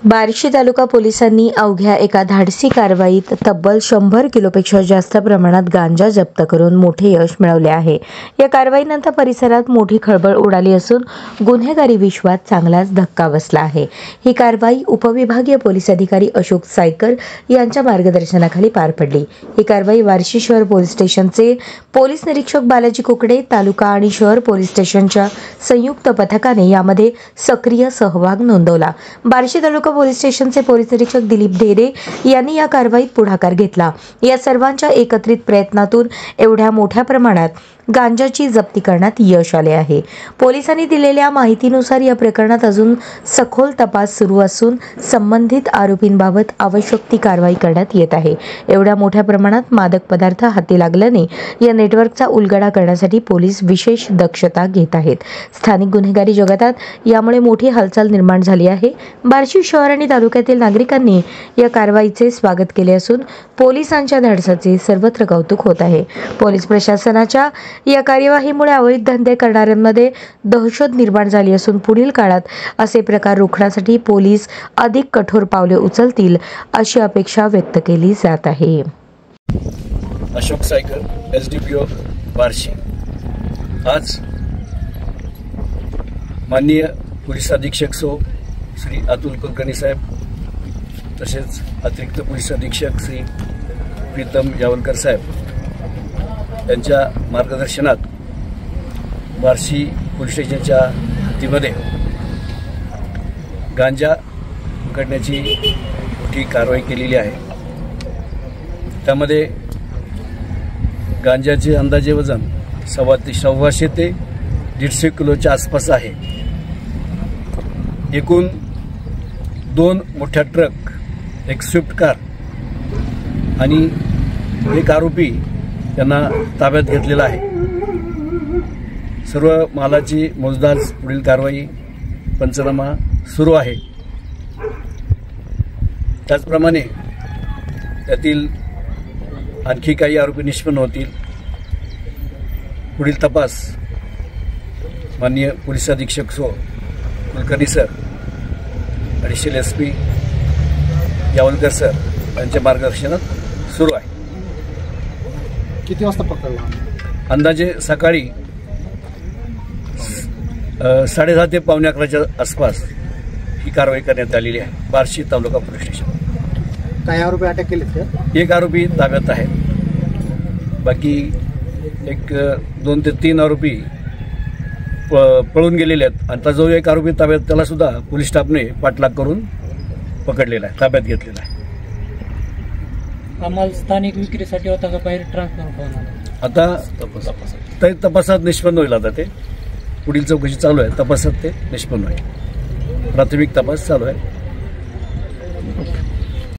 बार्शी तालुका पोलिसांनी अवघ्या एका धाडसी कारवाईत तब्बल 100 किलोपेक्षा जास्त प्रमाणात गांजा जप्त करून मोठे यश मिळवले आहे। या कारवाईनंतर परिसरात मोठी खळबळ उडाली असून गुन्हेगारी विश्वात चांगलाच धक्का बसला आहे। ही कारवाई उपविभागीय पोलीस अधिकारी अशोक सायकर यांच्या मार्गदर्शनाखाली पार पडली। ही कारवाई बार्शी शहर पोलीस स्टेशनचे पोलीस निरीक्षक बालाजी कुकडे, तालुका आणि शहर पोलीस स्टेशनच्या संयुक्त पथकाने यामध्ये सक्रिय सहभाग नोंदवला। बार्शी तालुका पोलीस स्टेशनचे पोलीस निरीक्षक दिलीप ढेरे यांनी या कारवाईत पुढाकार घेतला। या सर्वांच्या एकत्रित प्रयत्नातून एवढ्या मोठ्या प्रमाणात गांजाची जप्ती करण्यात यश आले आहे। पोलिसांनी दिलेल्या माहितीनुसार या प्रकरणात अजून सखोल तपास सुरू असून संबंधित आरोपींबाबत आवश्यक ती कारवाई करण्यात येत आहे। एवढ्या मोठ्या प्रमाणात मादक पदार्थ हाती लागल्याने या नेटवर्कचा उलगडा करण्यासाठी पोलीस विशेष दक्षता घेत आहेत। स्थानिक गुन्हेगारी जगतात यामुळे मोठी हालचाल निर्माण झाली आहे। बार्शी शहर आणि तालुक्यातील नागरिकांनी या कारवाईचे स्वागत केले असून पोलिसांच्या धाडसाचे सर्वत्र कौतुक होत आहे। पोलीस प्रशासनाच्या या कार्यवाहीमुळे अवैध धंदे करणाऱ्यांमध्ये दहशत निर्माण झाली असून पुढील काळात असे प्रकार रोखण्यासाठी पोलीस अधिक कठोर पावले उचलतील अशी अपेक्षा व्यक्त केली जात आहे। अशोक सायकर, एसडीपीओ बार्शी। आज माननीय पोलीस अधीक्षक श्री अतुल कुलकर्णी साहेब, तसेच अतिरिक्त पोलीस अधीक्षक श्री प्रीतम यावलकर साहेब यांच्या मार्गदर्शनात बार्शी पोलीस स्टेशनच्या हद्दीमध्ये गांजा पकडण्याची मोठी कारवाई केलेली आहे। त्यामध्ये गांजाचे अंदाजे वजन 125 ते 150 किलोच्या आसपास आहे। एकूण 2 मोठ्या ट्रक, एक स्विफ्ट कार आणि एक आरोपी यांना ताब्यात घेतलेला आहे। सर्व मालाची मोजदाद पुढील कारवाई पंचनामा सुरू आहे। त्याचप्रमाणे त्यातील आणखी काही आरोपी निष्पन्न होतील। पुढील तपास माननीय पोलीस अधीक्षक Kulkarni sir, additional SP Yawalkar sir यांच्या मार्गदर्शनात सुरू आहे। किती वाजता पकडला? अंदाजे सकाळी 10:30 ते 11:15च्या आसपास ही कारवाई करण्यात आलेली आहे बार्शी तालुका पोलीस स्टेशन। काही आरोपी अटक केलेत का? एक आरोपी ताब्यात आहे, बाकी 2 ते 3 आरोपी पळून गेलेले आहेत। आता जो एक आरोपी ताब्यात त्याला सुद्धा पोलीस स्टाफने पाठलाग करून पकडलेला आहे, ताब्यात घेतलेला आहे। आम्हाला स्थानिक विक्रीसाठी होता का बाहेर ट्रान्सफर होणार? आता तपासात निष्पन्न होईल। आता ते पुढील चौकशी चालू आहे, तपासात ते निष्पन्न होईल। प्राथमिक तपास चालू आहे।